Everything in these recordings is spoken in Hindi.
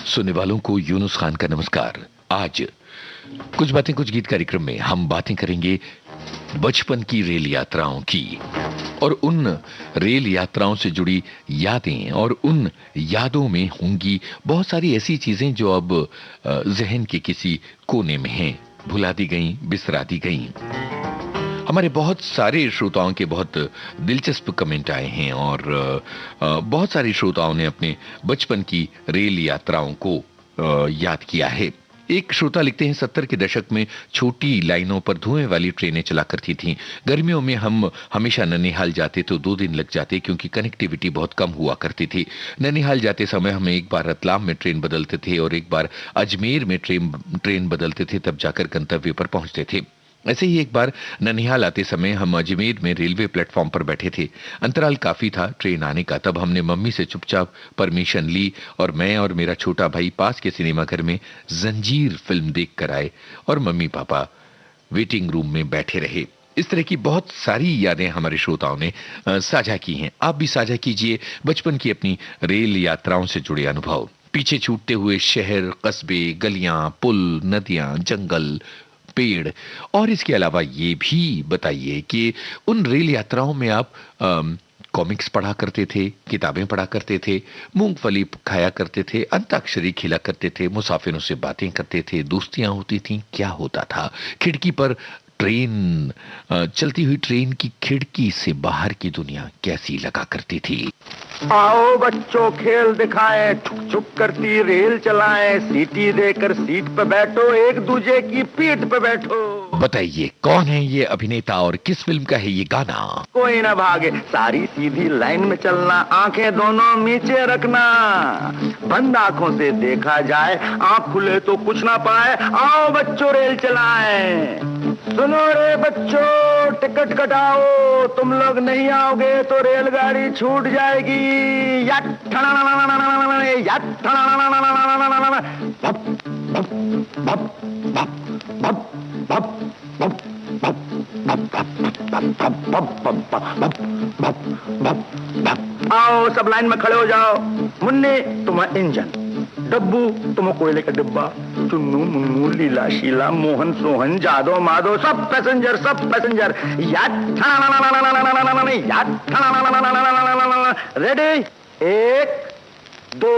सुनने वालों को यूनुस खान का नमस्कार। आज कुछ बातें कुछ गीत कार्यक्रम में हम बातें करेंगे बचपन की रेल यात्राओं की और उन रेल यात्राओं से जुड़ी यादें, और उन यादों में होंगी बहुत सारी ऐसी चीजें जो अब जहन के किसी कोने में हैं, भुला दी गईं, बिसरा दी गईं। हमारे बहुत सारे श्रोताओं के बहुत दिलचस्प कमेंट आए हैं और बहुत सारे श्रोताओं ने अपने बचपन की रेल यात्राओं को याद किया है। एक श्रोता लिखते हैं, 70 के दशक में छोटी लाइनों पर धुएं वाली ट्रेनें चला करती थीं। गर्मियों में हम हमेशा ननिहाल जाते तो 2 दिन लग जाते क्योंकि कनेक्टिविटी बहुत कम हुआ करती थी। ननिहाल जाते समय हम एक बार रतलाम में ट्रेन बदलते थे और एक बार अजमेर में ट्रेन बदलते थे, तब जाकर गंतव्य पर पहुंचते थे। ऐसे ही एक बार ननिहाल आते समय हम अजमेर में रेलवे प्लेटफॉर्म पर बैठे थे। अंतराल काफी था ट्रेन आने का। तब हमने मम्मी से चुपचाप परमिशन ली और मैं और मेरा छोटा भाई पास के सिनेमाघर में जंजीर फिल्म देख कर आए और मम्मी पापा वेटिंग रूम में बैठे रहे। इस तरह की बहुत सारी यादें हमारे श्रोताओं ने साझा की हैं। आप भी साझा कीजिए बचपन की अपनी रेल यात्राओं से जुड़े अनुभव। पीछे छूटते हुए शहर, कस्बे, गलियां, पुल, नदियां, जंगल, पेड़, और इसके अलावा ये भी बताइए कि उन रेल यात्राओं में आप कॉमिक्स पढ़ा करते थे, किताबें पढ़ा करते थे, मूंगफली खाया करते थे, अंताक्षरी खेला करते थे, मुसाफिरों से बातें करते थे, दोस्तियां होती थीं, क्या होता था? खिड़की पर ट्रेन, चलती हुई ट्रेन की खिड़की से बाहर की दुनिया कैसी लगा करती थी? आओ बच्चों खेल दिखाए, छुक छुक करती रेल चलाए, सीटी देकर सीट पे बैठो, एक दूजे की पीठ पे बैठो। बताइए कौन है ये अभिनेता और किस फिल्म का है ये गाना? कोई ना भागे, सारी सीधी लाइन में चलना, आंखें दोनों नीचे रखना, बंद आंखों से देखा जाए, आंख खुले तो कुछ ना पाए। आओ बच्चों रेल चलाए। सुनो रे बच्चों, टिकट कटाओ, तुम लोग नहीं आओगे तो रेलगाड़ी छूट जाएगी। आओ सब लाइन में खड़े हो जाओ। मुन्नी तुम्हारा इंजन, डब्बू तुम कोयले का डिब्बा, चुन्नू मुन्नू लीला शीला मोहन सोहन जादो माधो सब पैसेंजर रेडी, 1 2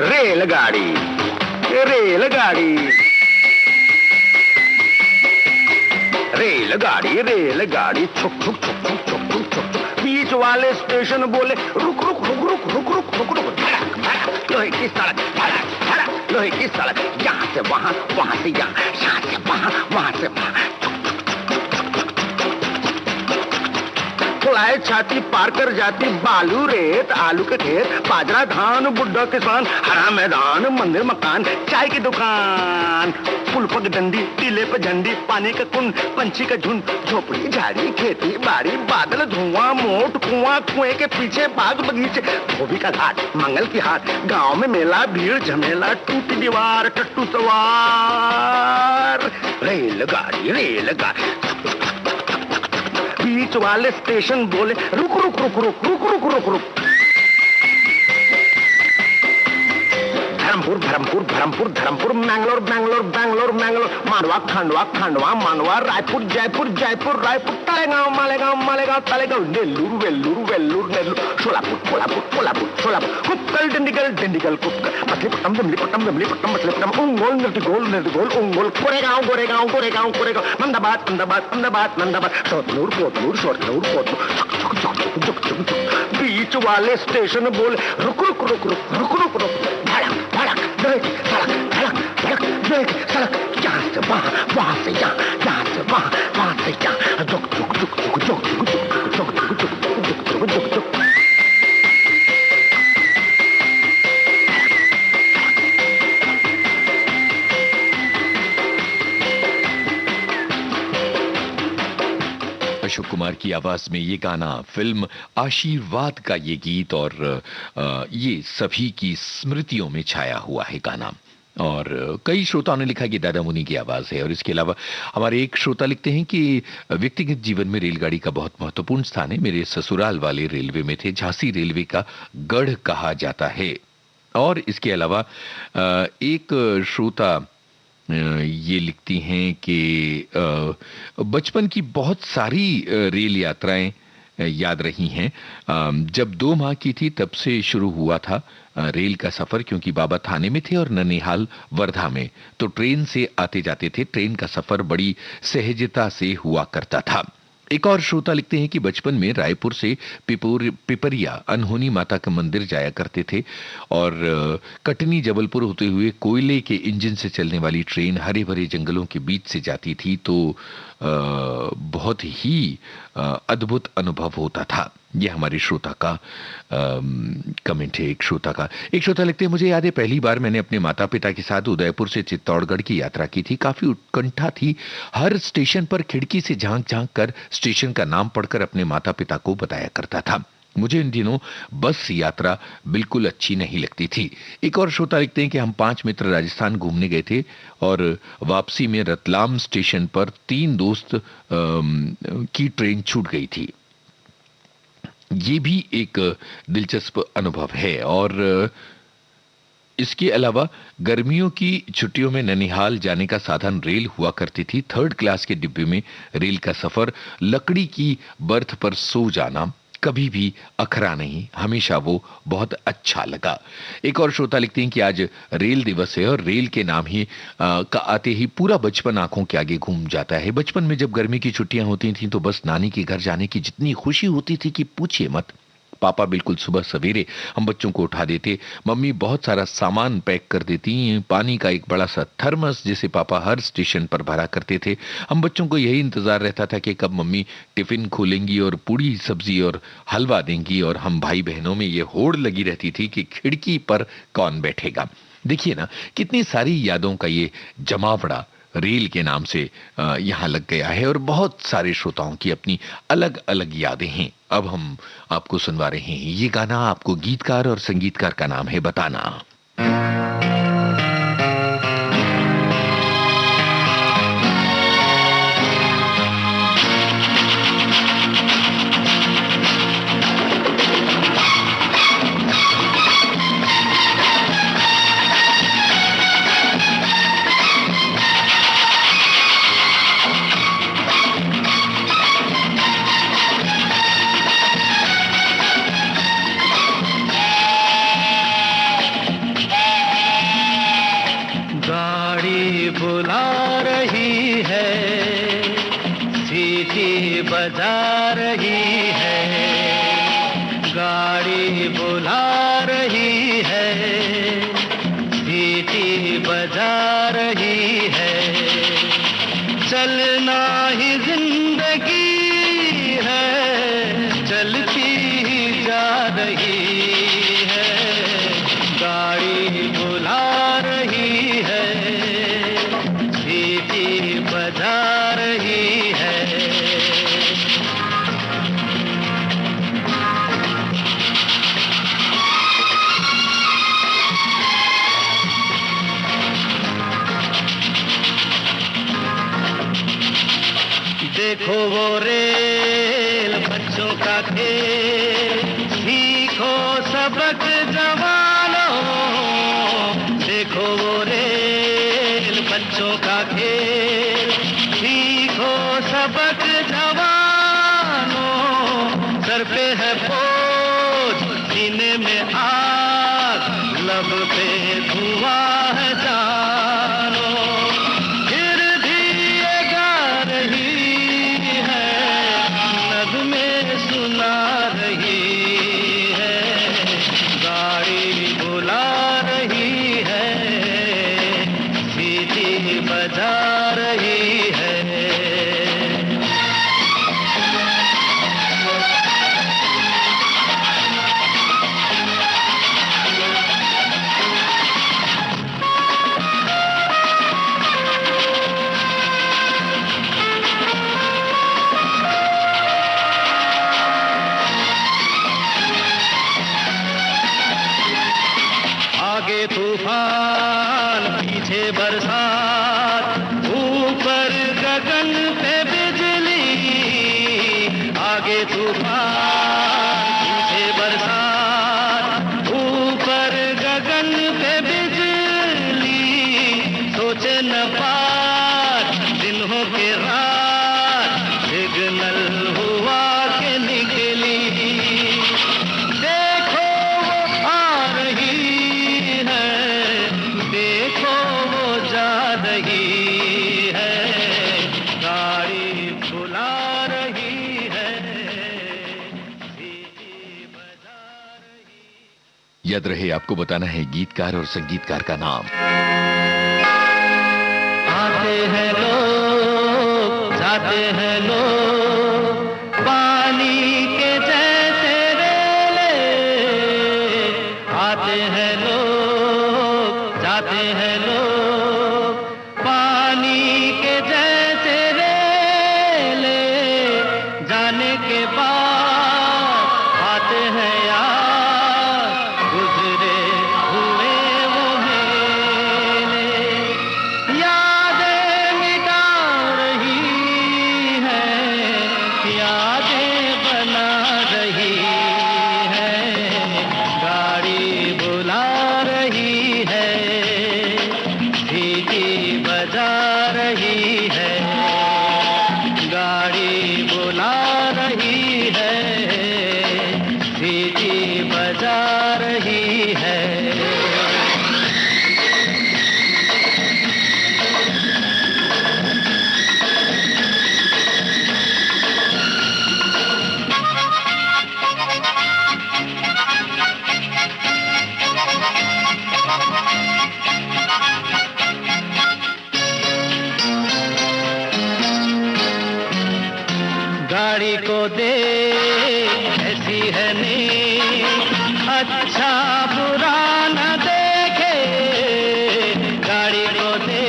रेलगाड़ी रेलगाड़ी रेलगाड़ी रेलगाड़ी छुक छुक छुक छुक छुक छुक छुक छुक। बीच वाले स्टेशन बोले रुक रुक रुक रुक रुक रुक रुक रुक, धड़क धड़क लोहे की सड़क, धड़क धड़क लोहे की सड़क, यहाँ से वहाँ, वहाँ से यहाँ, यहाँ से वहाँ, वहाँ से वहाँ। फुलाए छाती पार कर जाती, बालू रेत आलू के खेत, बाजरा धान बुड्ढा किसान, हरा मैदान मंदिर मकान, चाय की दुकान, पुल पग डंडी, टीले पे झंडी, पानी का कुंड, पंछी का झुंड, झोपड़ी झाड़ी खेती बाड़ी, बादल धुआं, मोट कुआं, कुएं के पीछे बाग बगीचे, धोबी का घाट, मंगल की हाट, गांव में मेला भीड़ झमेला, टूटी दीवार टट्टू सवार। रेलगाड़ी रेलगाड़ी, बीच वाले स्टेशन बोले रुक रुक रुक रुक रुक रुक रुक रुक। धर्मपुर धर्मपुर धर्मपुर धर्मपुर, मैंगलोर बैंगलोर बैंगलोर मैंगलोर, मांडवा खांडवा खांडवा मांडवा, रायपुर जयपुर जयपुर रायपुर, तलेगांव मालेगांव मालेगांव तलेगांव, नेल्लूर वेल्लूर वेल्लूर नेल्लूर, सोलापुर कोल्हापुर कोल्हापुर सोलापुर, कुक्कल डिंडिगल डिंडिगल कुक्कल, मछलीपट्टनम विमलीपट्टनम मछलीपट्टनम, उंगोल निर्तिगोल उंगोल, गोरेगांव गोरेगांव गोरेगांव गोरेगांव, अहमदाबाद अहमदाबाद अहमदाबाद अहमदाबाद, शोधनूर कोतनूर शोधनूर कोतनूर। बीच वाले स्टेशन बोले रुक रुक रुक रुक रुक रुक रुक, धड़क धड़क धड़क धड़क धड़क धड़क सड़क, यहाँ से वहाँ, वहाँ से यहाँ, यहाँ से वहाँ, वहाँ से यहाँ, जुक जुक जुक जुक जुक जुक जुक जुक जुक जुक जुक जुक जुक। अशोक कुमार की आवाज में ये गाना, फिल्म आशीर्वाद का ये गीत, और ये सभी की स्मृतियों में छाया हुआ है गाना। और कई श्रोताओं ने लिखा कि दादा मुनि की आवाज है। और इसके अलावा हमारे एक श्रोता लिखते हैं कि व्यक्तिगत जीवन में रेलगाड़ी का बहुत महत्वपूर्ण स्थान है। मेरे ससुराल वाले रेलवे में थे, झांसी रेलवे का गढ़ कहा जाता है। और इसके अलावा एक श्रोता ये लिखती हैं कि बचपन की बहुत सारी रेल यात्राएं याद रही हैं। जब 2 माह की थी तब से शुरू हुआ था रेल का सफर, क्योंकि बाबा थाने में थे और ननिहाल वर्धा में, तो ट्रेन से आते जाते थे। ट्रेन का सफर बड़ी सहजता से हुआ करता था। एक और श्रोता लिखते हैं कि बचपन में रायपुर से पिपरिया अनहोनी माता का मंदिर जाया करते थे और कटनी जबलपुर होते हुए कोयले के इंजन से चलने वाली ट्रेन हरे भरे जंगलों के बीच से जाती थी, तो बहुत ही अद्भुत अनुभव होता था। यह हमारे श्रोता का कमेंट है। एक श्रोता लिखते हैं, मुझे याद है पहली बार मैंने अपने माता पिता के साथ उदयपुर से चित्तौड़गढ़ की यात्रा की थी। काफी उत्कंठा थी। हर स्टेशन पर खिड़की से झांक झांक कर स्टेशन का नाम पढ़कर अपने माता पिता को बताया करता था। मुझे इन दिनों बस यात्रा बिल्कुल अच्छी नहीं लगती थी। एक और श्रोता लिखते हैं कि हम 5 मित्र राजस्थान घूमने गए थे और वापसी में रतलाम स्टेशन पर 3 दोस्त की ट्रेन छूट गई थी। ये भी एक दिलचस्प अनुभव है। और इसके अलावा गर्मियों की छुट्टियों में ननिहाल जाने का साधन रेल हुआ करती थी। 3rd क्लास के डिब्बे में रेल का सफर, लकड़ी की बर्थ पर सो जाना कभी भी अखरा नहीं, हमेशा वो बहुत अच्छा लगा। एक और श्रोता लिखते हैं कि आज रेल दिवस है और रेल के नाम ही का आते ही पूरा बचपन आंखों के आगे घूम जाता है। बचपन में जब गर्मी की छुट्टियां होती थीं तो बस नानी के घर जाने की जितनी खुशी होती थी कि पूछिए मत। पापा बिल्कुल सुबह सवेरे हम बच्चों को उठा देते, मम्मी बहुत सारा सामान पैक कर देती, पानी का एक बड़ा सा थर्मस जिसे पापा हर स्टेशन पर भरा करते थे। हम बच्चों को यही इंतजार रहता था कि कब मम्मी टिफिन खोलेंगी और पूड़ी सब्जी और हलवा देंगी, और हम भाई बहनों में ये होड़ लगी रहती थी कि खिड़की पर कौन बैठेगा। देखिए ना, कितनी सारी यादों का ये जमावड़ा रेल के नाम से यहाँ लग गया है और बहुत सारे श्रोताओं की अपनी अलग अलग यादें हैं। अब हम आपको सुनवा रहे हैं ये गाना। आपको गीतकार और संगीतकार का नाम है बताना। बजा रही है, गाड़ी बुला रही है, सीटी बजा रही है। चलना ही जिंदगी है, चलती ही जा रही है, गाड़ी बुला रही है, सीटी बजा रही है। देखो वो रेल बच्चों का खेल, सीखो सबक जवानों। देखो वो रेल बच्चों का खेल, सीखो सबक जवानों। सर पे है बोझ, सीने में आग, लब पे धुआं है जानो। याद रहे, आपको बताना है गीतकार और संगीतकार का नाम। आते हैं लोग, जाते हैं लोग, पानी के जैसे रेले। आते हैं लोग, जाते हैं लोग, पानी के जैसे रेले। जाने के बाद आते हैं यार, गुजरे हुए वो मेले। यादें मिटा रही हैं, यादें बना रही हैं, गाड़ी बुला रही है, सीटी बजा रही है, गाड़ी बुला रही है, सीटी बजा रही है। गाड़ी को दे ऐसी है नींद, अच्छा बुरा न देखे। गाड़ी को दे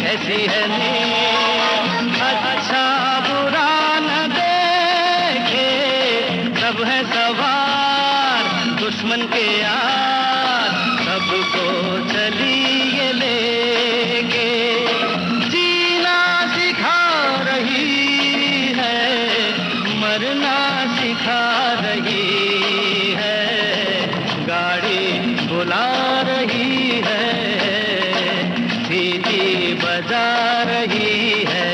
ऐसी है नींद, अच्छा बुरा न देखे। सब है सवार दुश्मन के यार, सबको चलिए लेके। जीना सिखा रही है, मरना सिखा रही है, गाड़ी बुला रही है, सीटी बजा रही है।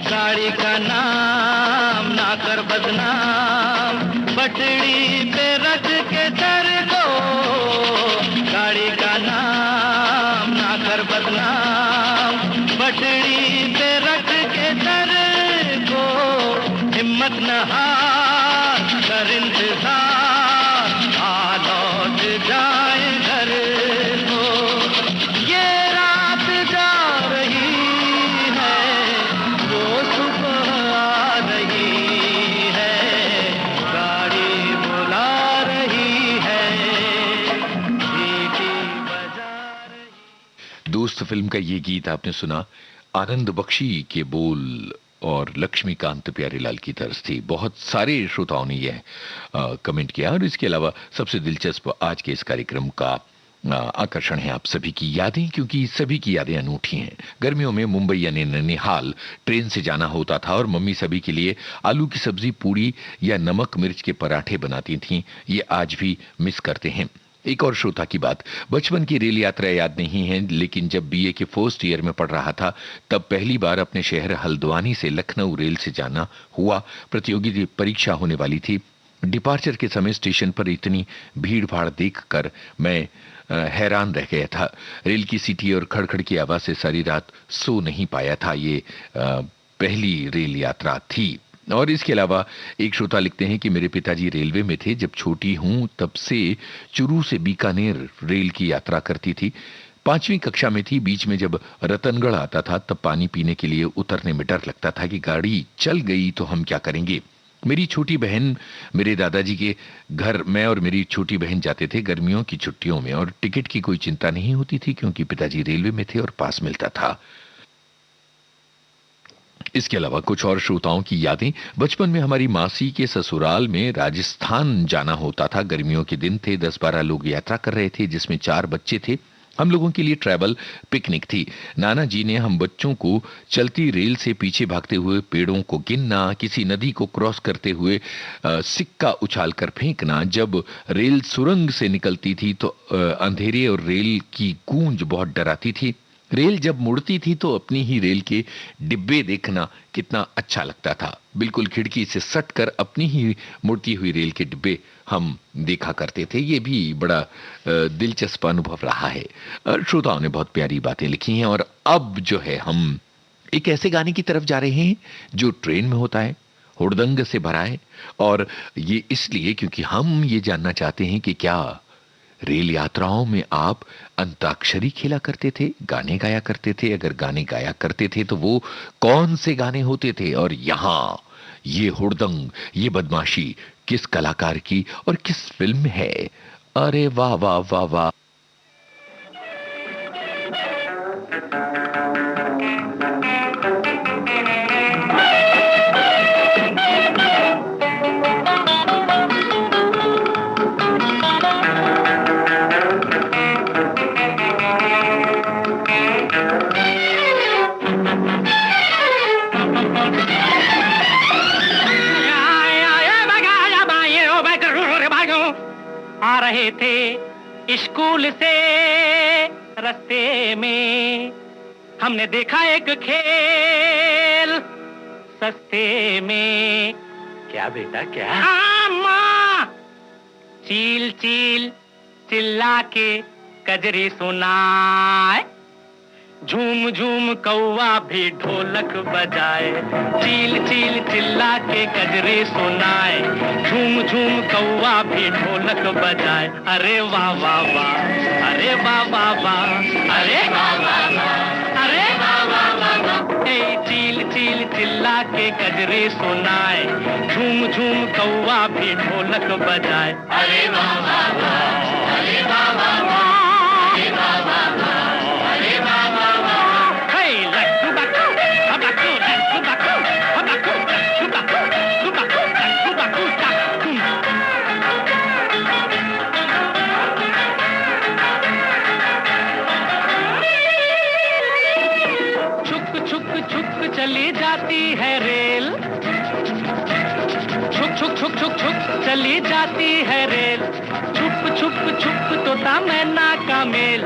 गाड़ी का नाम ना कर बदनाम, पटड़ी पे रख के सर को। गाड़ी का नाम ना कर बदनाम, पटड़ी पे रख के सर को। हिम्मत न हार कर इंतजार, आ लौट जाए घर को। ये रात जा रही है, वो सुबह आ रही है, गाड़ी बुला रही है, सीटी बजा रही। दोस्त फिल्म का ये गीत आपने सुना, आनंद बख्शी के बोल और लक्ष्मीकांत प्यारेलाल की तर्ज थी। बहुत सारे श्रोताओं ने यह कमेंट किया। और इसके अलावा सबसे दिलचस्प आज के इस कार्यक्रम का आकर्षण है आप सभी की यादें, क्योंकि सभी की यादें अनूठी हैं। गर्मियों में मुंबई यानी नैनीहाल ट्रेन से जाना होता था और मम्मी सभी के लिए आलू की सब्जी, पूड़ी या नमक मिर्च के पराठे बनाती थीं। ये आज भी मिस करते हैं। एक और श्रोता की बात, बचपन की रेल यात्रा याद नहीं है, लेकिन जब बीए के फर्स्ट ईयर में पढ़ रहा था तब पहली बार अपने शहर हल्द्वानी से लखनऊ रेल से जाना हुआ। प्रतियोगी परीक्षा होने वाली थी। डिपार्चर के समय स्टेशन पर इतनी भीड़ भाड़ देखकर मैं हैरान रह गया था। रेल की सीटी और खड़खड़ की आवाज से सारी रात सो नहीं पाया था। ये पहली रेल यात्रा थी। और इसके अलावा एक श्रोता लिखते हैं कि मेरे पिताजी रेलवे में थे। जब छोटी हूं तब से चुरू से बीकानेर रेल की यात्रा करती थी। 5वीं कक्षा में थी। बीच में जब रतनगढ़ आता था तब पानी पीने के लिए उतरने में डर लगता था कि गाड़ी चल गई तो हम क्या करेंगे। मेरी छोटी बहन मेरे दादाजी के घर, मैं और मेरी छोटी बहन जाते थे गर्मियों की छुट्टियों में, और टिकट की कोई चिंता नहीं होती थी क्योंकि पिताजी रेलवे में थे और पास मिलता था। इसके अलावा कुछ और श्रोताओं की यादें, बचपन में हमारी मासी के ससुराल में राजस्थान जाना होता था। गर्मियों के दिन थे, 10-12 लोग यात्रा कर रहे थे जिसमें 4 बच्चे थे। हम लोगों के लिए ट्रैवल पिकनिक थी। नाना जी ने हम बच्चों को चलती रेल से पीछे भागते हुए पेड़ों को गिनना, किसी नदी को क्रॉस करते हुए सिक्का उछालकर फेंकना। जब रेल सुरंग से निकलती थी तो अंधेरे और रेल की गूंज बहुत डराती थी। रेल जब मुड़ती थी तो अपनी ही रेल के डिब्बे देखना कितना अच्छा लगता था। बिल्कुल खिड़की से सट कर अपनी ही मुड़ती हुई रेल के डिब्बे हम देखा करते थे। ये भी बड़ा दिलचस्प अनुभव रहा है। श्रोताओं ने बहुत प्यारी बातें लिखी हैं और अब जो है हम एक ऐसे गाने की तरफ जा रहे हैं जो ट्रेन में होता है, हुड़दंग से भरा है। और ये इसलिए क्योंकि हम ये जानना चाहते हैं कि क्या रेल यात्राओं में आप अंताक्षरी खेला करते थे, गाने गाया करते थे? अगर गाने गाया करते थे तो वो कौन से गाने होते थे? और यहां ये हुड़दंग, ये बदमाशी किस कलाकार की और किस फिल्म में है? अरे वाह वाह वाह वाह। आ रहे थे स्कूल से रास्ते में, हमने देखा एक खेल सस्ते में। क्या बेटा क्या? माँ, चील चील चिल्ला के कजरी सुनाए, झूम झूम कौवा भी ढोलक बजाए। चील चील चिल्ला के कजरे सुनाए, झूम झूम कौवा भी ढोलक बजाए। अरे वाह वाह वाह, अरे वाह वाह वाह, अरे वाह वाह वाह, अरे वाह वाह वाह। ए चील चील चिल्ला के कजरे सुनाए, झूम झूम कौवा भी ढोलक बजाए। अरे वाह वाह वाह, अरे वाह वाह वाह, अरे वाह वाह वाह, अरे वाह वाह वाह। छुक छुक छुक चली जाती है रेल, छुक छुक छुक छुक छुक चली जाती है रेल। छुप छुप छुप तोता मैना का मेल,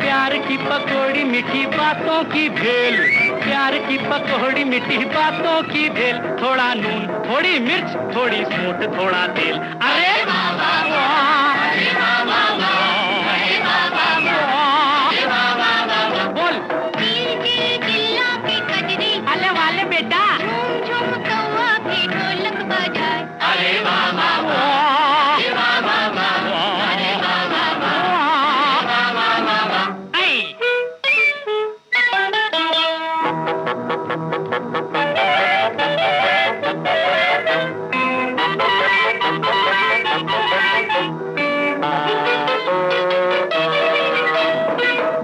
प्यार की पकौड़ी मीठी बातों की भेल। प्यार की पकौड़ी मीठी बातों की भेल, थोड़ा नून थोड़ी मिर्च थोड़ी सूंठ थोड़ा तेल। अरे वाह वाह वाह, अरे वाह वाह वाह, अरे वाह वाह वाह, अरे वाह वाह वाह। बोल चील चील चिल्ला के कजरी, अले वाले बेटा, झूम झूम कौवा भी ढोलक बजाए। अरे वाह वाह वाह, अरे वाह वाह वाह, अरे वाह वाह वाह, वाह वाह वाह वाह। ऐ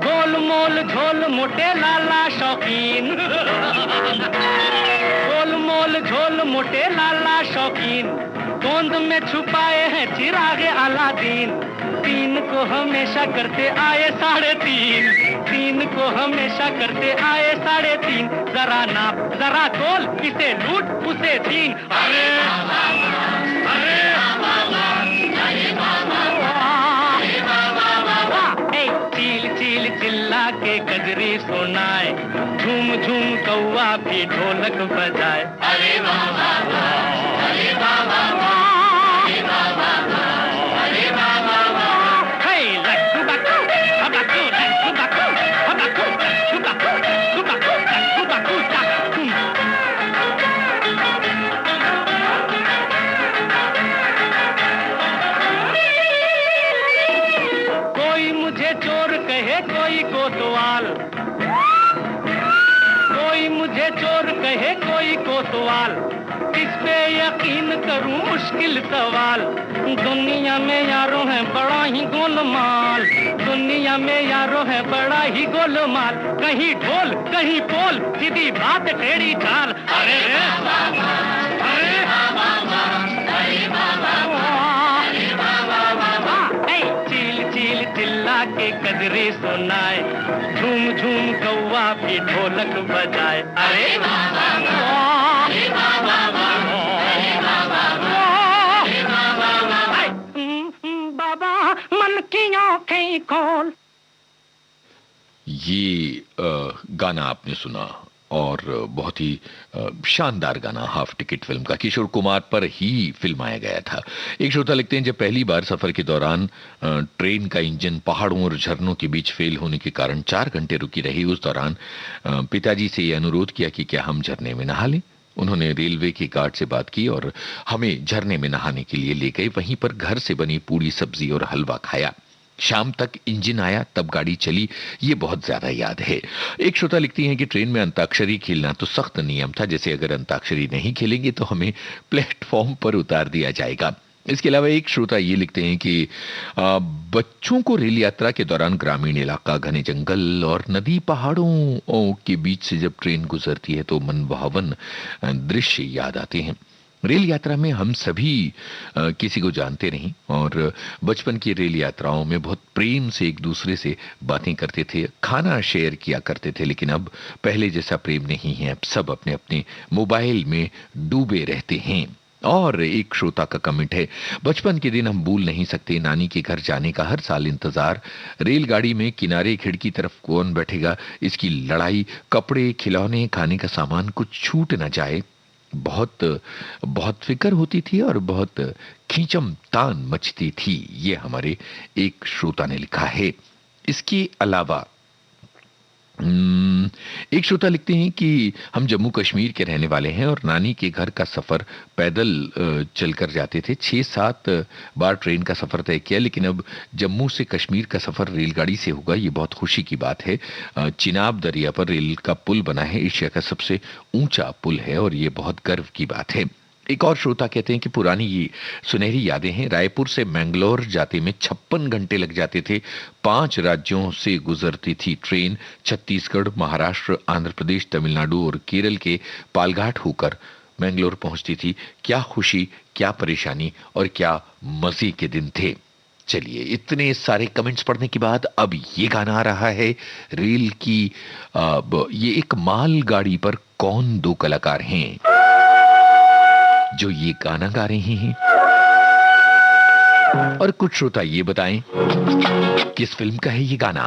गोल मोल झोल मोटे लाला शौकीन, गोल मोल झोल मोटे लाला शौकीन, गोंद में छुपाए हैं चिरागे अलादीन। तीन को हमेशा करते आए 3.5, तीन को हमेशा करते आए 3.5। जरा नाप जरा तोल, इसे लूट उसे छीन। अरे अरे चील चील चिल्ला के कजरी सुनाए, झूम झूम कौवा भी ढोलक बजाए। अरे वाह वाह वाह, अरे वाह वाह वाह, अरे वाह वाह वाह, अरे वाह वाह वाह। हे लक्कू बक्कू हबक्कू लक्कू बक्कू हबक्कू लक्कू बक्कू सुबक्कू लक्कू बक्कू टक्कू। कोई मुझे चोर कहे कोई कोतवाल, कोई मुझे चोर कहे कोई कोतवाल, किस पे यकीन करूं मुश्किल सवाल। दुनिया में यारों है बड़ा ही गोलमाल, दुनिया में यारों है बड़ा ही गोलमाल। कहीं ढोल कहीं पोल, सीधी बात टेढ़ी चाल। अरे रे अरे चील चील चिल्ला के कजरे सुनाए, झूम झूम कौवा भी ढोलक बजाए। अरे वाह वाह वाह, अरे वाह वाह वाह, अरे वाह वाह वाह, अरे वाह वाह वाह। बाबा मन की आंखें खोल। ये गाना आपने सुना और बहुत ही शानदार गाना हाफ टिकट फिल्म का, किशोर कुमार पर ही फिल्माया गया था। एक श्रोता लिखते हैं, जब पहली बार सफर के दौरान ट्रेन का इंजन पहाड़ों और झरनों के बीच फेल होने के कारण 4 घंटे रुकी रही, उस दौरान पिताजी से ये अनुरोध किया कि क्या हम झरने में नहा लें। उन्होंने रेलवे के गार्ड से बात की और हमें झरने में नहाने के लिए ले गए। वहीं पर घर से बनी पूड़ी, सब्जी और हलवा खाया। शाम तक इंजन आया, तब गाड़ी चली। ये बहुत ज्यादा याद है। एक श्रोता लिखती हैं कि ट्रेन में अंताक्षरी खेलना तो सख्त नियम था, जैसे अगर अंताक्षरी नहीं खेलेंगे तो हमें प्लेटफॉर्म पर उतार दिया जाएगा। इसके अलावा एक श्रोता ये लिखते हैं कि बच्चों को रेल यात्रा के दौरान ग्रामीण इलाका, घने जंगल और नदी, पहाड़ों के बीच से जब ट्रेन गुजरती है तो मनभावन दृश्य याद आते हैं। रेल यात्रा में हम सभी किसी को जानते नहीं और बचपन की रेल यात्राओं में बहुत प्रेम से एक दूसरे से बातें करते थे, खाना शेयर किया करते थे। लेकिन अब पहले जैसा प्रेम नहीं है। अब सब अपने अपने मोबाइल में डूबे रहते हैं। और एक श्रोता का कमेंट है, बचपन के दिन हम भूल नहीं सकते। नानी के घर जाने का हर साल इंतजार, रेलगाड़ी में किनारे खिड़की तरफ कौन बैठेगा, इसकी लड़ाई, कपड़े, खिलौने, खाने का सामान कुछ छूट ना जाए। बहुत बहुत फिक्र होती थी और बहुत खींचम तान मचती थी। ये हमारे एक श्रोता ने लिखा है। इसके अलावा एक श्रोता लिखते हैं कि हम जम्मू कश्मीर के रहने वाले हैं और नानी के घर का सफर पैदल चलकर जाते थे। 6-7 बार ट्रेन का सफर तय किया, लेकिन अब जम्मू से कश्मीर का सफर रेलगाड़ी से होगा। ये बहुत खुशी की बात है। चिनाब दरिया पर रेल का पुल बना है, एशिया का सबसे ऊंचा पुल है और ये बहुत गर्व की बात है। एक और श्रोता कहते हैं कि पुरानी ये सुनहरी यादें हैं। रायपुर से मैंगलोर जाते में 56 घंटे लग जाते थे। 5 राज्यों से गुजरती थी ट्रेन। छत्तीसगढ़, महाराष्ट्र, आंध्र प्रदेश, तमिलनाडु और केरल के पालघाट होकर मैंगलोर पहुंचती थी। क्या खुशी, क्या परेशानी और क्या मजे के दिन थे। चलिए, इतने सारे कमेंट्स पढ़ने के बाद अब ये गाना आ रहा है रेल की। ये एक मालगाड़ी पर कौन 2 कलाकार हैं जो ये गाना गा रहे हैं, और कुछ श्रोता ये बताएं किस फिल्म का है ये गाना।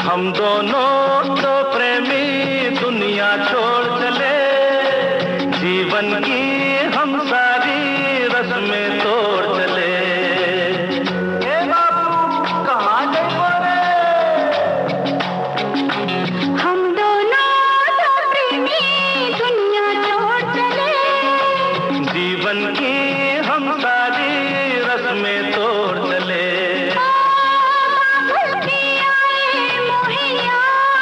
हम दोनों तो प्रेमी दुनिया छोड़ चले, जीवन की हम सारी रस्में तोड़ चले। ए बाबू कहाँ गए बोले? हम दोनों तो प्रेमी दुनिया छोड़ चले, जीवन की हम सारी रस्में तोड़ चले। भूल के आए मोहे याद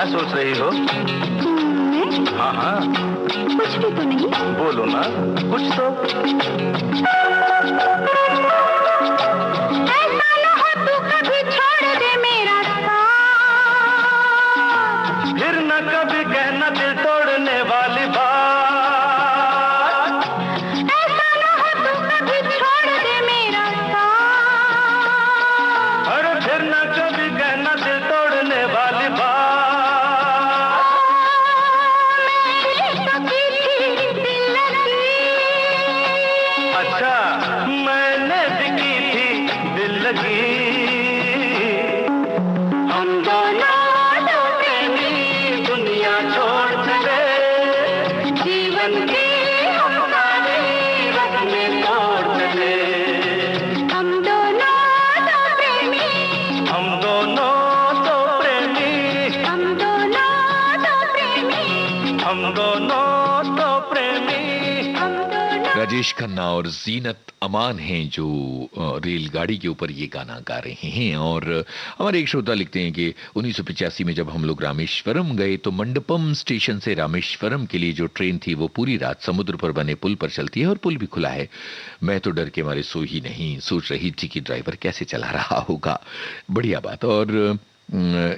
क्या सोच रही हो? हाँ हाँ, कुछ भी तो नहीं। बोलो ना कुछ तो। ऐसा ना हो तू कभी छोड़ दे मेरा साथ, फिर न कभी कहना दिल तोड़ने वाली बात। ऐसा ना हो तू कभी छोड़ दे मेरा साथ, अरे फिर न कभी कहना दिल तोड़ने वाली बात। अच्छा, मैंने भी की थी दिल लगी। हम दोनों दो प्रेमी दुनिया छोड़ चले, जीवन की हम सारी रस्में तोड़ चले। हम दोनों दो प्रेमी, हम दोनों दो प्रेमी, हम दोनों दो प्रेमी, हम दोनों दो प्रेमी। हम दोनों। राजेश खन्ना और जीनत अमान हैं जो रेलगाड़ी के ऊपर ये गाना गा रहे हैं। और हमारे एक श्रोता लिखते हैं कि 1985 में जब हम लोग रामेश्वरम गए तो मंडपम स्टेशन से रामेश्वरम के लिए जो ट्रेन थी वो पूरी रात समुद्र पर बने पुल पर चलती है और पुल भी खुला है। मैं तो डर के मारे सो ही नहीं, सोच रही थी कि ड्राइवर कैसे चला रहा होगा। बढ़िया बात। और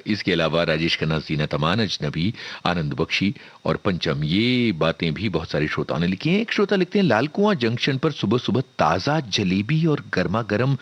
इसके अलावा राजेश खन्ना, जीनत अमान, अजनबी, आनंद बख्शी और पंचम, ये बातें भी बहुत सारे श्रोताओं ने लिखी हैं। एक श्रोता लिखते हैं लालकुआं जंक्शन पर सुबह सुबह ताज़ा जलेबी और गर्मा गर्म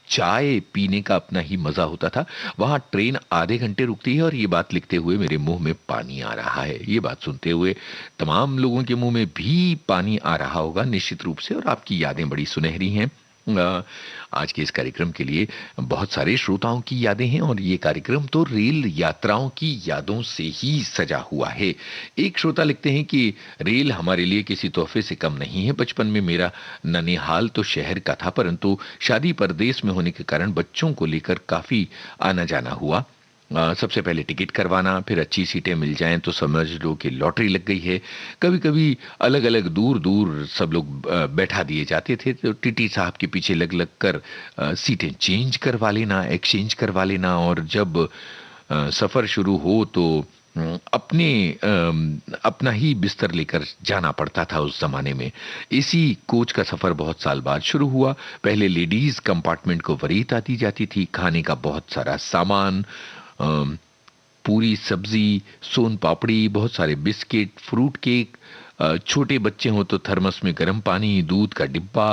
चाय पीने का अपना ही मजा होता था। वहां ट्रेन आधे घंटे रुकती है और ये बात लिखते हुए मेरे मुंह में पानी आ रहा है। ये बात सुनते हुए तमाम लोगों के मुंह में भी पानी आ रहा होगा निश्चित रूप से। और आपकी यादें बड़ी सुनहरी हैं। आज के इस कार्यक्रम के लिए बहुत सारे श्रोताओं की यादें हैं और ये कार्यक्रम तो रेल यात्राओं की यादों से ही सजा हुआ है। एक श्रोता लिखते हैं कि रेल हमारे लिए किसी तोहफे से कम नहीं है। बचपन में मेरा ननिहाल तो शहर का था, परंतु शादी परदेश में होने के कारण बच्चों को लेकर काफी आना जाना हुआ। सबसे पहले टिकट करवाना, फिर अच्छी सीटें मिल जाएं तो समझ लो कि लॉटरी लग गई है। कभी कभी अलग अलग दूर दूर सब लोग बैठा दिए जाते थे तो टीटी साहब के पीछे लग लग कर सीटें चेंज करवा लेना, एक्सचेंज करवा लेना। और जब सफ़र शुरू हो तो अपना ही बिस्तर लेकर जाना पड़ता था। उस जमाने में इसी कोच का सफर बहुत साल बाद शुरू हुआ। पहले लेडीज कंपार्टमेंट को वरीयता दी जाती थी। खाने का बहुत सारा सामान, पूरी सब्जी, सोन पापड़ी, बहुत सारे बिस्किट, फ्रूट केक, छोटे बच्चे हों तो थर्मस में गर्म पानी, दूध का डिब्बा।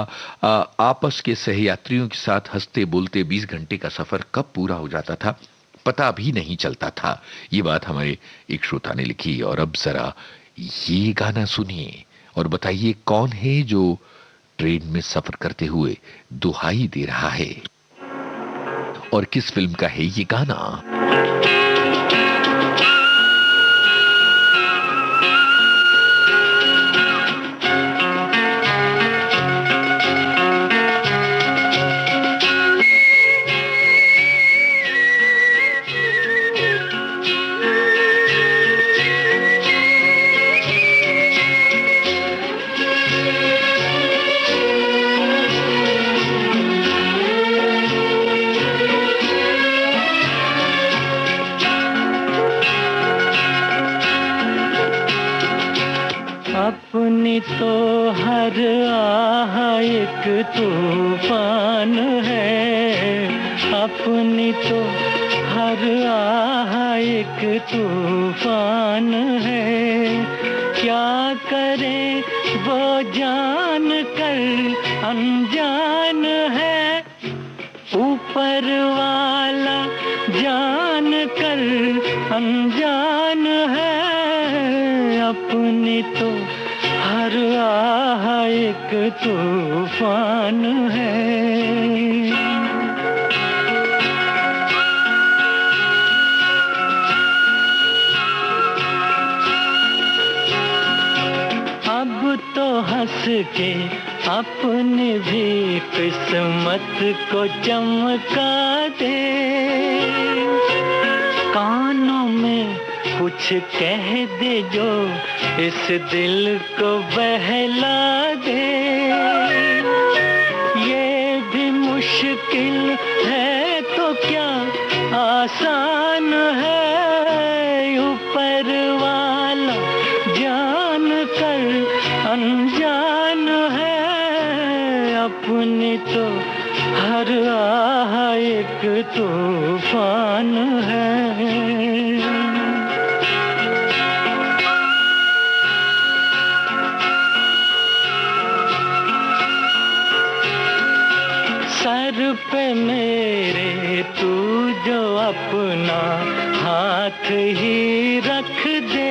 आपस के सहयात्रियों के साथ हंसते बोलते 20 घंटे का सफर कब पूरा हो जाता था पता भी नहीं चलता था। ये बात हमारे एक श्रोता ने लिखी। और अब जरा ये गाना सुनिए और बताइए कौन है जो ट्रेन में सफर करते हुए दुहाई दे रहा है और किस फिल्म का है ये गाना। अपनी तो हर आह एक तूफान है, अपनी तो हर आह एक तूफान है। क्या करे वो जान कर अनजान है, ऊपर वाला जान कर अनजान है। अपनी तो हर आह एक तूफान है। अब तो हंस के अपनी भी किस्मत को चमका दे, कानों में कुछ कह दे जो इस दिल को बहला दे। ये भी मुश्किल है तो क्या आसान है, ऊपर वाला जान कर अनजान है, अपनी तो हर आह एक तूफान है। सर पे मेरे तू जो अपना हाथ ही रख दे,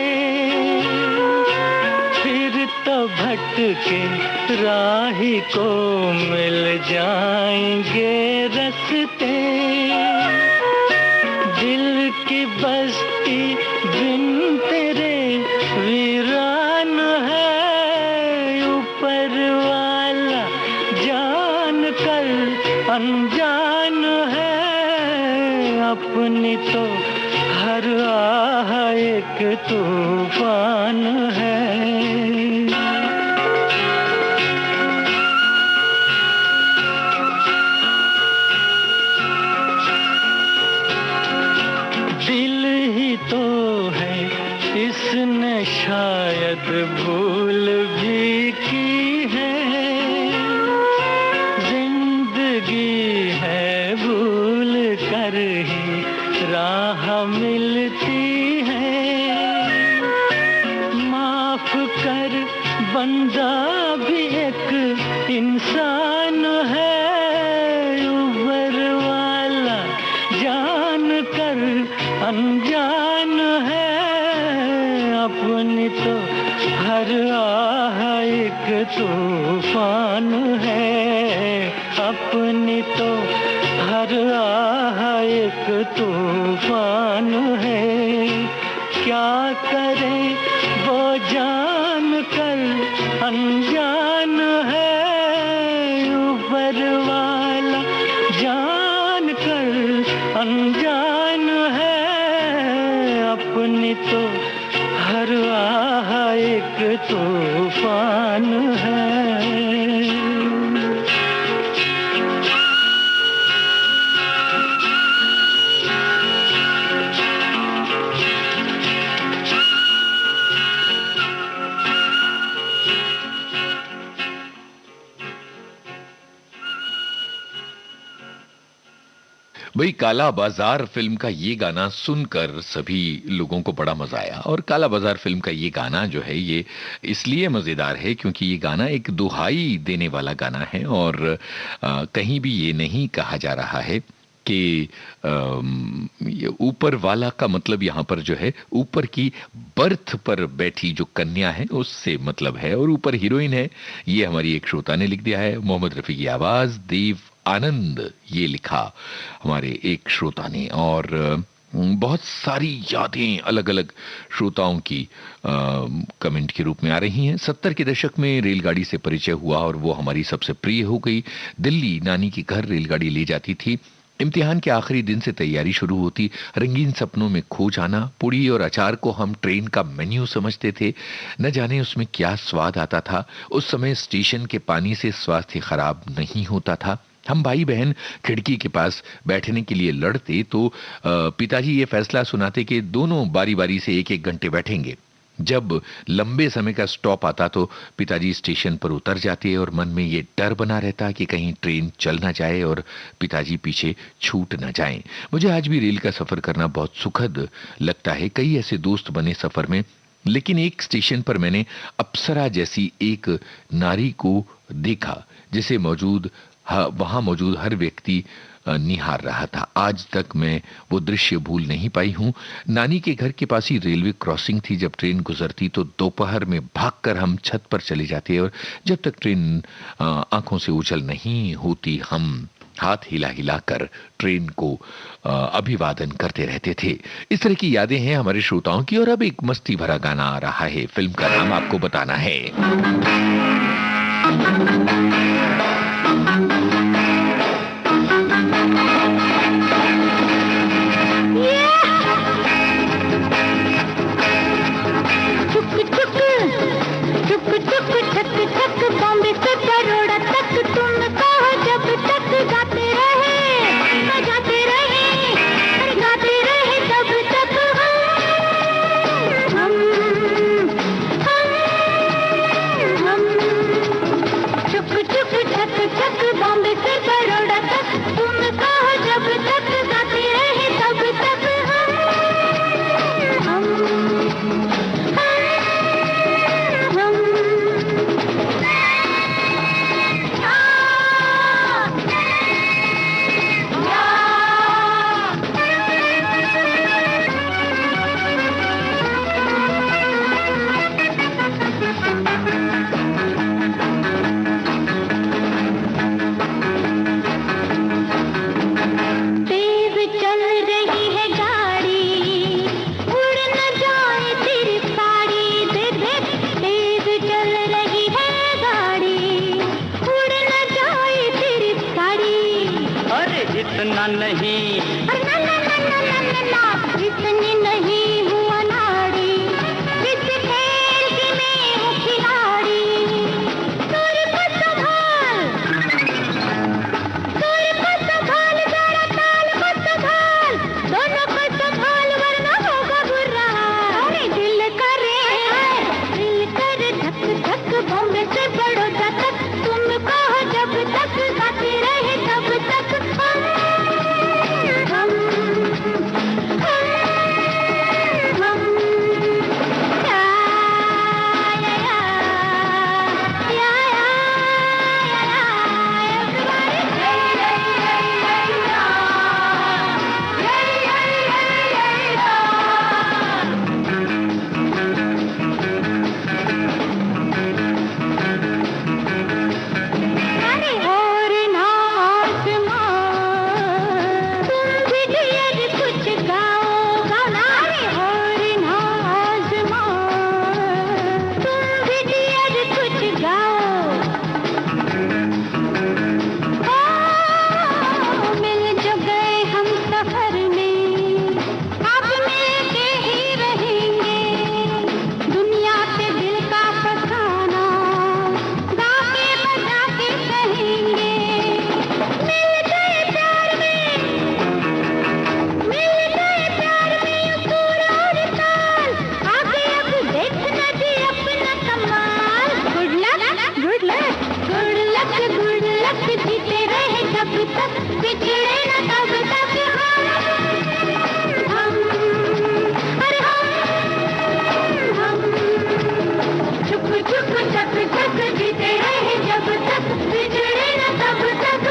फिर तो भटके राही को मिल जाएंगे रास्ते। दिल की बस्ती बिन तेरे वीरान है, ऊपर वाला जान कर अनजान है, अपनी तो हर आह एक तूफान है। दिल ही तो है इसने शायद भूल भी की है, जिंदगी है भूल कर ही राह मिलती है। माफ कर बंदा भी एक इंसान है, ऊपर वाला जान कर अनजान है, अपनी तो हर आह एक तूफान है, अपनी तो हर आह एक तूफान है। क्या करे वो जान कर अनजान है, ऊपर वाला जान कर अनजान है, अपनी तो हर आह एक तूफान है। भाई काला बाजार फिल्म का ये गाना सुनकर सभी लोगों को बड़ा मजा आया। और काला बाजार फिल्म का ये गाना जो है ये इसलिए मजेदार है क्योंकि ये गाना एक दुहाई देने वाला गाना है, और कहीं भी ये नहीं कहा जा रहा है कि ऊपर वाला का मतलब यहाँ पर जो है ऊपर की बर्थ पर बैठी जो कन्या है उससे मतलब है, और ऊपर हीरोइन है। ये हमारी एक श्रोता ने लिख दिया है, मोहम्मद रफी की आवाज, देव आनंद ये लिखा हमारे एक श्रोता ने। और बहुत सारी यादें अलग अलग श्रोताओं की कमेंट के रूप में आ रही हैं। 70 के दशक में रेलगाड़ी से परिचय हुआ और वो हमारी सबसे प्रिय हो गई। दिल्ली नानी के घर रेलगाड़ी ले जाती थी, इम्तिहान के आखिरी दिन से तैयारी शुरू होती, रंगीन सपनों में खो जाना। पूड़ी और अचार को हम ट्रेन का मेन्यू समझते थे, न जाने उसमें क्या स्वाद आता था। उस समय स्टेशन के पानी से स्वास्थ्य खराब नहीं होता था। हम भाई बहन खिड़की के पास बैठने के लिए लड़ते तो पिताजी ये फैसला सुनाते कि दोनों बारी बारी से एक एक घंटे बैठेंगे। जब लंबे समय का स्टॉप आता तो पिताजी स्टेशन पर उतर जाते और मन में ये डर बना रहता कि कहीं ट्रेन चल ना जाए और पिताजी पीछे छूट ना जाएं। मुझे आज भी रेल का सफर करना बहुत सुखद लगता है। कई ऐसे दोस्त बने सफर में, लेकिन एक स्टेशन पर मैंने अप्सरा जैसी एक नारी को देखा जिसे वहां मौजूद हर व्यक्ति निहार रहा था। आज तक मैं वो दृश्य भूल नहीं पाई हूं। नानी के घर के पास ही रेलवे क्रॉसिंग थी। जब ट्रेन गुजरती तो दोपहर में भागकर हम छत पर चले जाते और जब तक ट्रेन आंखों से ओझल नहीं होती हम हाथ हिला हिला कर ट्रेन को अभिवादन करते रहते थे। इस तरह की यादें हैं हमारे श्रोताओं की। और अब एक मस्ती भरा गाना आ रहा है, फिल्म का नाम आपको बताना है। बॉम्बे से बड़ौदा तक तुम कहो जब तक गाते रहे, गाते रहे तब तक हम ना नहीं, ना ना ना ना ना ना ना, इतनी नहीं हूँ अनाड़ी, इस खेल की मैं हूँ खिलाड़ी। सुर को संभाल, जरा ताल को संभाल, दोनों को संभाल वरना होगा बुरा। अरे दिल करे धक धक, बॉम्बे से बड़ौदा तक, तुम कहो जब तक गाती रहे तब तक। हम जीते रहे जब तक, बिछड़े न तब तक। अरे हम चुप चुप चक चक, जीते रहे जब तक, बिछड़े न तब तक।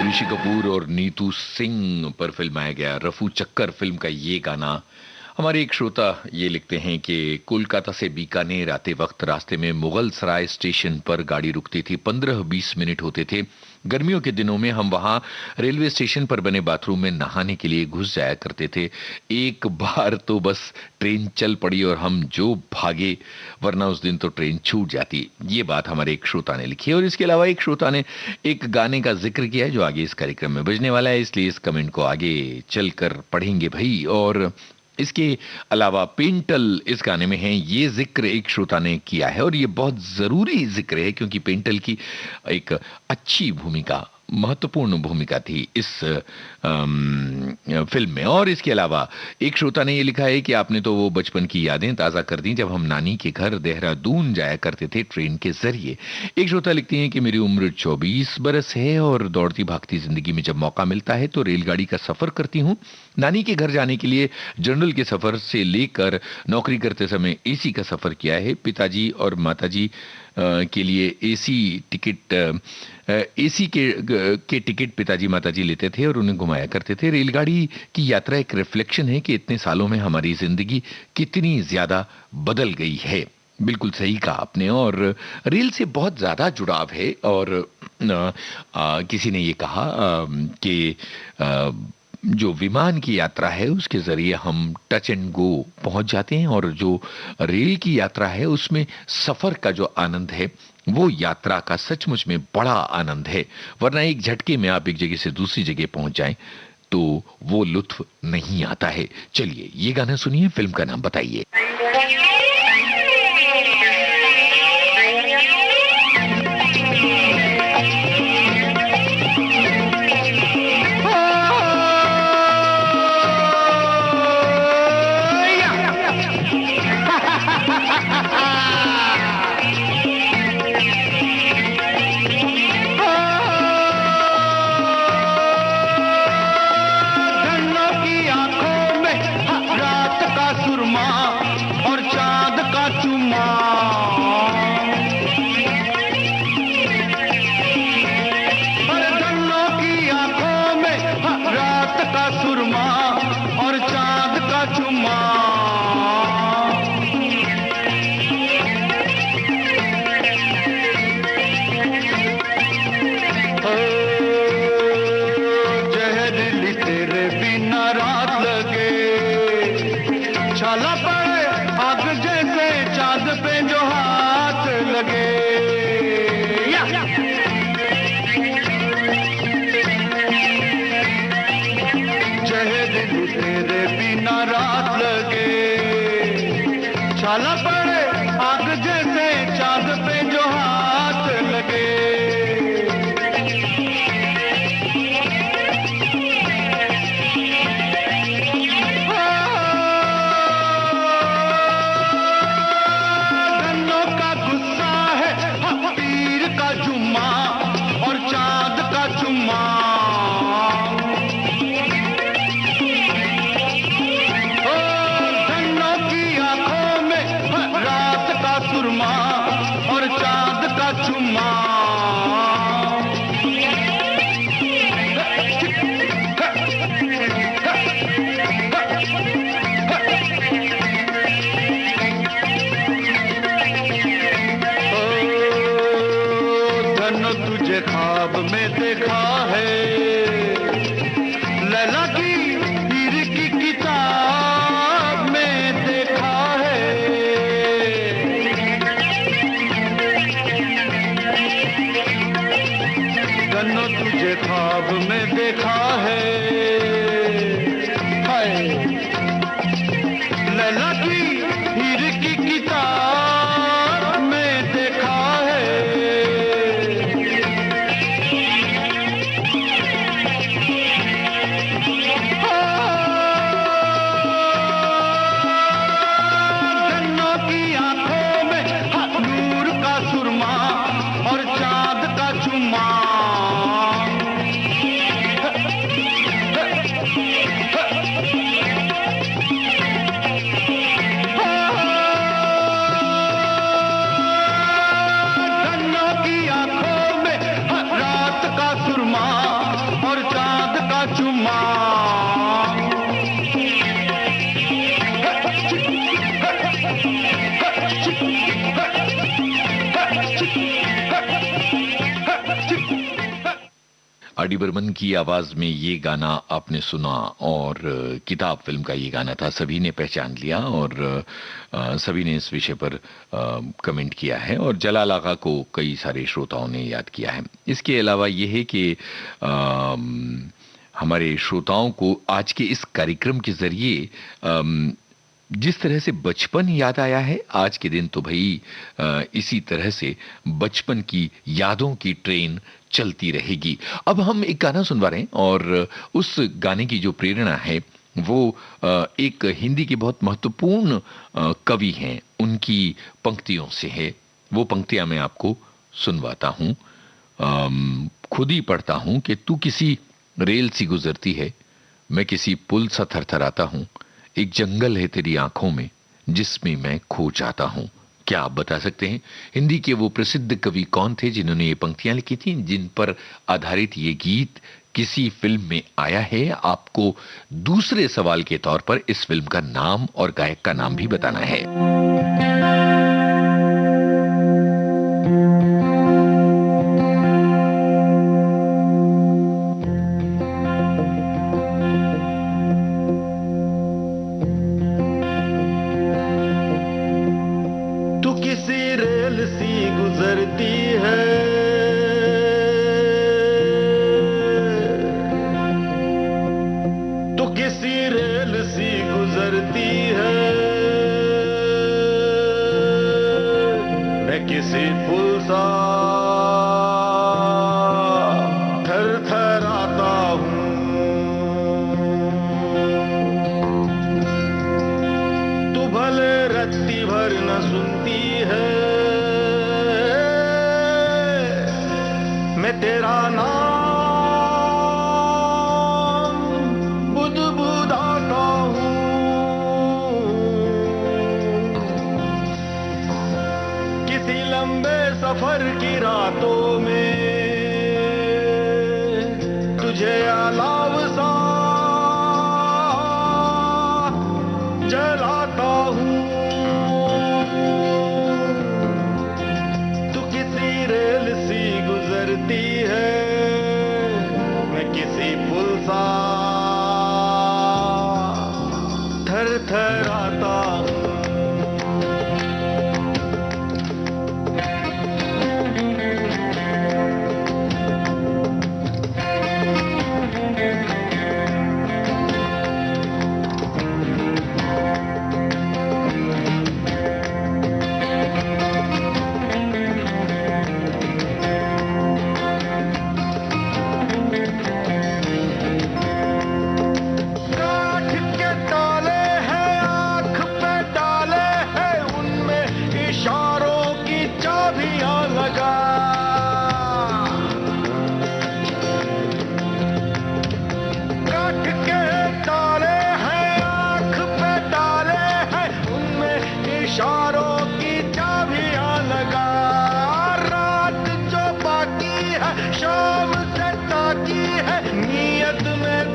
ऋषि कपूर और नीतू सिंह पर फिल्माया गया रफू चक्कर फिल्म का ये गाना। हमारे एक श्रोता ये लिखते हैं कि कोलकाता से बीकानेर आते वक्त रास्ते में मुगल सराय स्टेशन पर गाड़ी रुकती थी। 15-20 मिनट होते थे। गर्मियों के दिनों में हम वहां रेलवे स्टेशन पर बने बाथरूम में नहाने के लिए घुस जाया करते थे। एक बार तो बस ट्रेन चल पड़ी और हम जो भागे, वरना उस दिन तो ट्रेन छूट जाती। ये बात हमारे एक श्रोता ने लिखी है। और इसके अलावा एक श्रोता ने एक गाने का जिक्र किया है जो आगे इस कार्यक्रम में बजने वाला है, इसलिए इस कमेंट को आगे चलकर पढ़ेंगे भाई। और इसके अलावा पेंटल इस गाने में है, ये जिक्र एक श्रोता ने किया है और ये बहुत जरूरी जिक्र है क्योंकि पेंटल की एक अच्छी भूमिका, महत्वपूर्ण भूमिका थी इस फिल्म में। और इसके अलावा एक श्रोता ने ये लिखा है कि आपने तो वो बचपन की यादें ताज़ा कर दी जब हम नानी के घर देहरादून जाया करते थे ट्रेन के जरिए। एक श्रोता लिखती हैं कि मेरी उम्र 24 बरस है और दौड़ती भागती जिंदगी में जब मौका मिलता है तो रेलगाड़ी का सफर करती हूँ। नानी के घर जाने के लिए जनरल के सफर से लेकर नौकरी करते समय एसी का सफर किया है। पिताजी और माताजी के लिए एसी के टिकट पिताजी माताजी लेते थे और उन्हें घुमाया करते थे। रेलगाड़ी की यात्रा एक रिफ्लेक्शन है कि इतने सालों में हमारी जिंदगी कितनी ज्यादा बदल गई है। बिल्कुल सही कहा आपने। और रेल से बहुत ज्यादा जुड़ाव है। और किसी ने ये कहा कि जो विमान की यात्रा है उसके जरिए हम टच एंड गो पहुंच जाते हैं और जो रेल की यात्रा है उसमें सफर का जो आनंद है वो यात्रा का सचमुच में बड़ा आनंद है। वरना एक झटके में आप एक जगह से दूसरी जगह पहुंच जाएं तो वो लुत्फ नहीं आता है। चलिए ये गाना सुनिए, फिल्म का नाम बताइए। काला पड़े आग जैसे चांद पे जो हाथ लगे। गन्नों का गुस्सा है पीर का जुम्मा और चांद का चुम्मा। गन्नों की आंखों में रात का सुरमा और चांद का चुम्मा। तुझे ख्वाब में देखा है लैला की हीर की किताब में देखा है। गन्नो तुझे ख्वाब में देखा है हाय लैला की हीर की किताब में देखा है। आर.डी. बर्मन की आवाज में ये गाना आपने सुना और किताब फिल्म का ये गाना था। सभी ने पहचान लिया और सभी ने इस विषय पर कमेंट किया है और जलाल आगा को कई सारे श्रोताओं ने याद किया है। इसके अलावा ये है कि हमारे श्रोताओं को आज के इस कार्यक्रम के जरिए जिस तरह से बचपन याद आया है, आज के दिन तो भाई इसी तरह से बचपन की यादों की ट्रेन चलती रहेगी। अब हम एक गाना सुनवा रहे हैं और उस गाने की जो प्रेरणा है वो एक हिंदी के बहुत महत्वपूर्ण कवि हैं, उनकी पंक्तियों से है। वो पंक्तियां मैं आपको सुनवाता हूं। खुद ही पढ़ता हूं कि तू किसी रेल सी गुजरती है, मैं किसी पुल सा थरथराता हूं, एक जंगल है तेरी आंखों में जिसमें मैं खो जाता हूं। क्या आप बता सकते हैं हिंदी के वो प्रसिद्ध कवि कौन थे जिन्होंने ये पंक्तियां लिखी थी, जिन पर आधारित ये गीत किसी फिल्म में आया है? आपको दूसरे सवाल के तौर पर इस फिल्म का नाम और गायक का नाम भी बताना है। सफर की रातों में तुझे अलाव सा जलाता हूँ। तू किसी रेल सी गुजरती है, मैं किसी पुल सा थरथराता हूँ।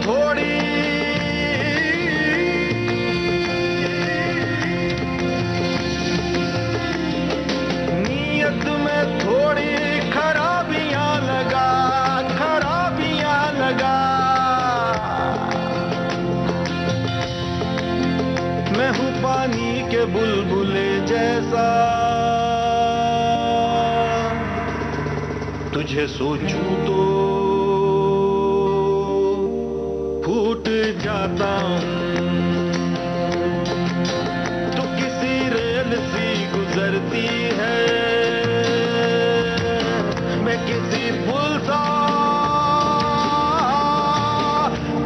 थोड़ी नीयत में थोड़ी खराबियां लगा मैं हूँ पानी के बुलबुले जैसा तुझे सोचूं तो फूट जाता हूँ तू किसी रेल सी गुजरती है मैं किसी पुल सा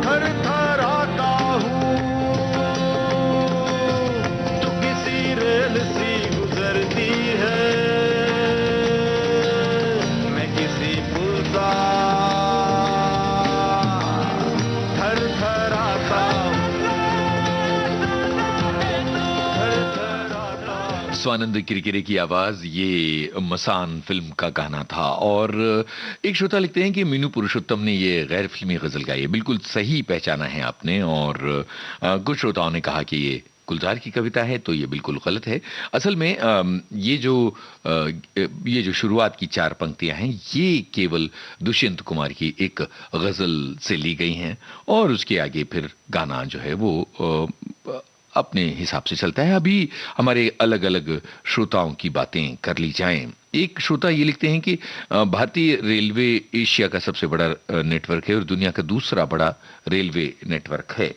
थरथराता हूँ तू किसी रेल सी गुजरती है मैं किसी पुल सा थरथराता स्वानंद किरकिरे की आवाज, ये मसान फिल्म का गाना था। और एक श्रोता लिखते हैं कि मीनू पुरुषोत्तम ने ये गैर फिल्मी गजल गाई है। बिल्कुल सही पहचाना है आपने। और कुछ श्रोताओं ने कहा कि ये गुलजार की कविता है, तो ये बिल्कुल गलत है। असल में ये जो शुरुआत की 4 पंक्तियां हैं, ये केवल दुष्यंत कुमार की एक गजल से ली गई हैं और उसके आगे फिर गाना जो है वो अपने हिसाब से चलता है। अभी हमारे अलग अलग श्रोताओं की बातें कर ली जाएं। एक श्रोता ये लिखते हैं कि भारतीय रेलवे एशिया का सबसे बड़ा नेटवर्क है और दुनिया का दूसरा बड़ा रेलवे नेटवर्क है।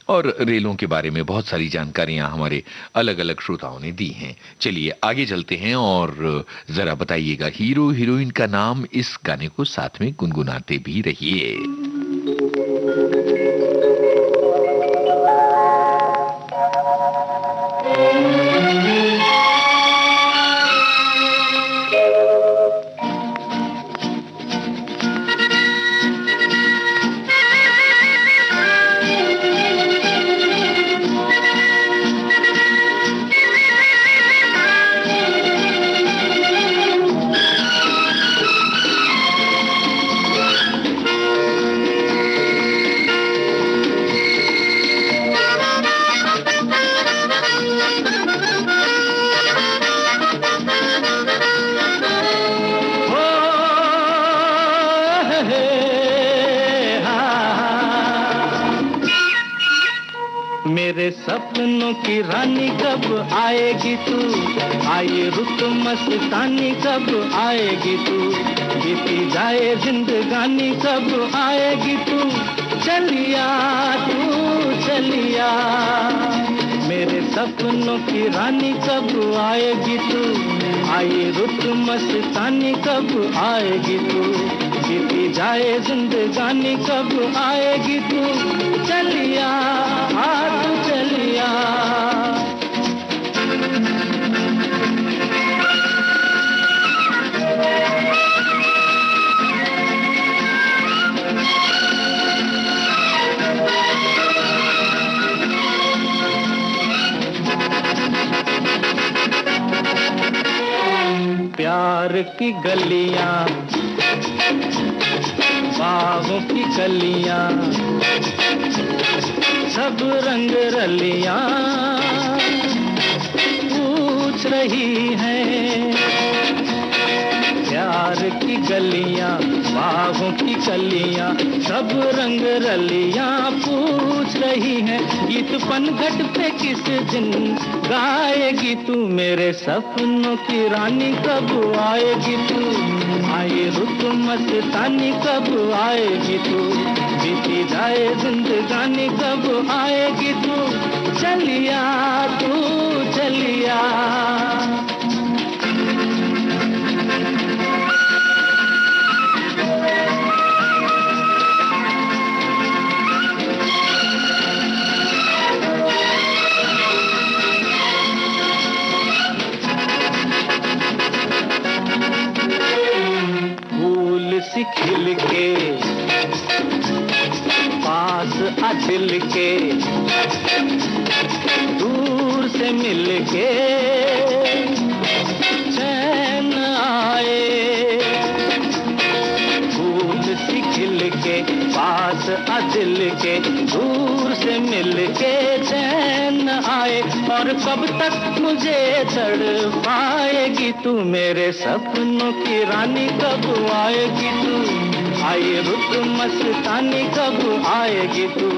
और रेलों के बारे में बहुत सारी जानकारियां हमारे अलग अलग श्रोताओं ने दी हैं। चलिए आगे चलते हैं और जरा बताइएगा हीरो हीरोइन का नाम। इस गाने को साथ में गुनगुनाते भी रहिए। मेरे सपनों की रानी कब आएगी तू, आए रुत मस्तानी कब आएगी तू, बीती जाए जिंदगानी कब आएगी तू, चलिया तू चलिया। मेरे सपनों की रानी कब आएगी तू, आए रुत मस्तानी कब आएगी तू, बीती जाए जिंदगानी कब आएगी तू, चलिया तू चलिया। प्यार की गलियां, बागों की कलियां, सब रंग रलियां पूछ रही हैं। प्यार की गलियां, बागों की कलियां, सब रंग रलियां पूछ रही हैं। गीत पनघट पे किस दिन गाएगी तू, मेरे सपनों की रानी कब आएगी तू, आए रुत मस्तानी कब आएगी तू, बीती जाए जिंदगानी कब आएगी तू, चलिया तू चलिया। सी खिल के पास आ दिल के, दूर से मिल के चैन आए। फूल सी खिल के पास आ दिल के, दूर से मिल के चैन न आए, और कब तक मुझे तड़पाएगी तू, मेरे सपनों की रानी कब आएगी तू, आए रुत मस्तानी कब आएगी तू।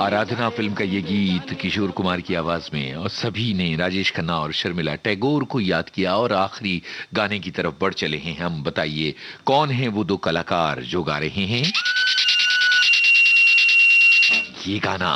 आराधना फिल्म का ये गीत किशोर कुमार की आवाज में, और सभी ने राजेश खन्ना और शर्मिला टैगोर को याद किया। और आखिरी गाने की तरफ बढ़ चले हैं हम। बताइए कौन है वो दो कलाकार जो गा रहे हैं ये गाना।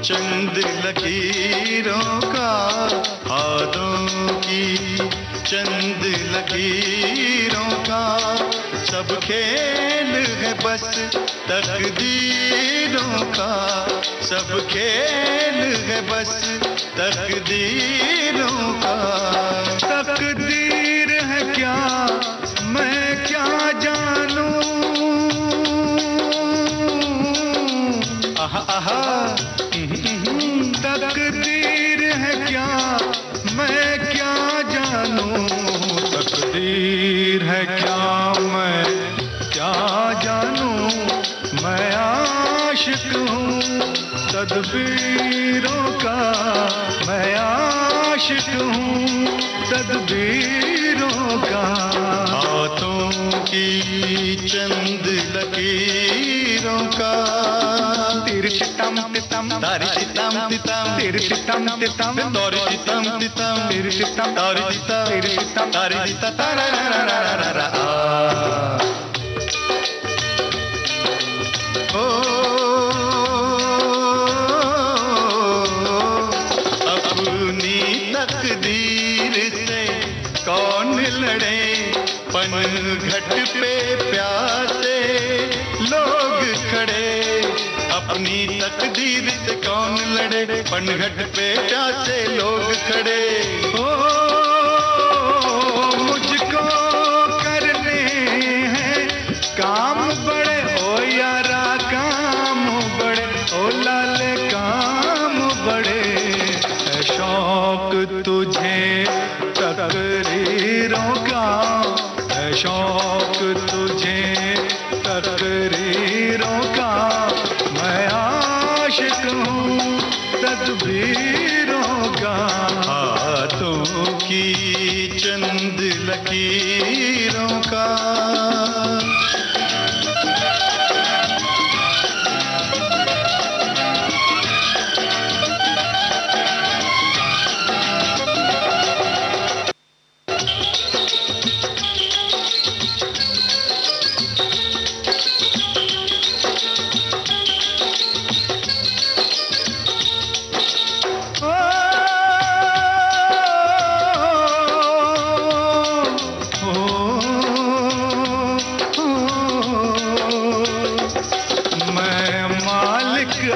चंद लकीरों का, हाथों की चंद लकीरों का, सब खेल है बस तकदीरों का, सब खेल है बस तकदीरों का। तकदीर है क्या मैं क्या जानूं, आहा आहा तकदीर है क्या मैं क्या जानूं, तकदीर है क्या मैं क्या जानूं, मैं आशिक हूँ तदबीरों का, मैं आशिक हूँ तदबीरों का। हाथों की चंद लकीरों का, तिरछितम तितम तारिचितम तितम, तिरछितम तितम तारिचितम तितम, तिरछितम तारिचितम तिरछितम तारिचितम तारारारारारा। अपनी तकदीर से कौन लड़े, पनघट पे प्यासे लोग खड़े, अपनी तकदीर से कौन लड़े, पनघट पे प्यासे लोग खड़े। ओ मुझको करने हैं काम बड़े, ओ यारा काम बड़े, ओ लाले काम बड़े, है शौक तुझे तकरीरों का, है शौक तुझे तकरीरों का, मैं आशिक हूँ तदबीरों का। हाथों की चंद लकीरों का।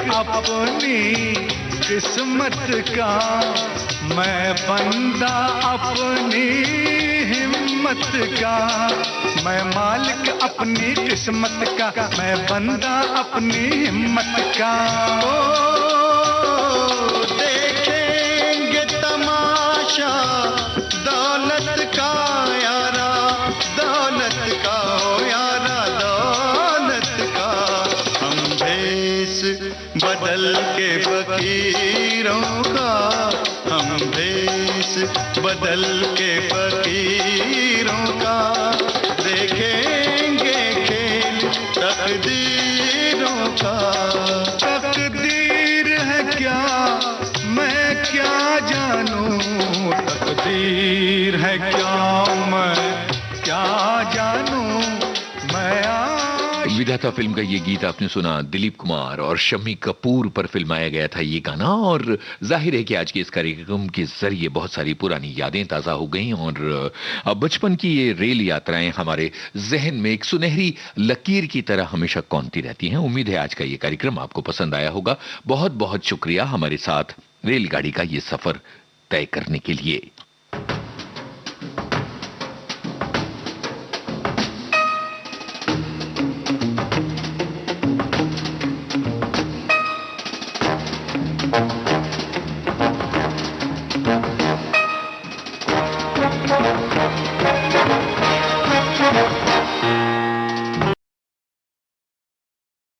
अपनी किस्मत का, मैं बंदा अपनी हिम्मत का, मैं मालिक अपनी किस्मत का, मैं बंदा अपनी हिम्मत का। ओ देखेंगे तमाशा दौलत का यारा, दौलत का ओ यारा, दौलत का। हम भेष बदल के फकीरों का, हम भेष बदल के फकीरों का, देखेंगे खेल तकदीरों का। तकदीर है क्या मैं क्या जानूं, तकदीर है क्या मैं क्या जानूं, मैं विधाता फिल्म का ये गीत आपने सुना। दिलीप कुमार और शम्मी कपूर पर फिल्माया गया था ये गाना, और जाहिर है कि आज के इस कार्यक्रम के जरिए बहुत सारी पुरानी यादें ताजा हो गई और बचपन की ये रेल यात्राएं हमारे जहन में एक सुनहरी लकीर की तरह हमेशा कौंधती रहती हैं। उम्मीद है आज का ये कार्यक्रम आपको पसंद आया होगा। बहुत बहुत शुक्रिया हमारे साथ रेलगाड़ी का ये सफर तय करने के लिए।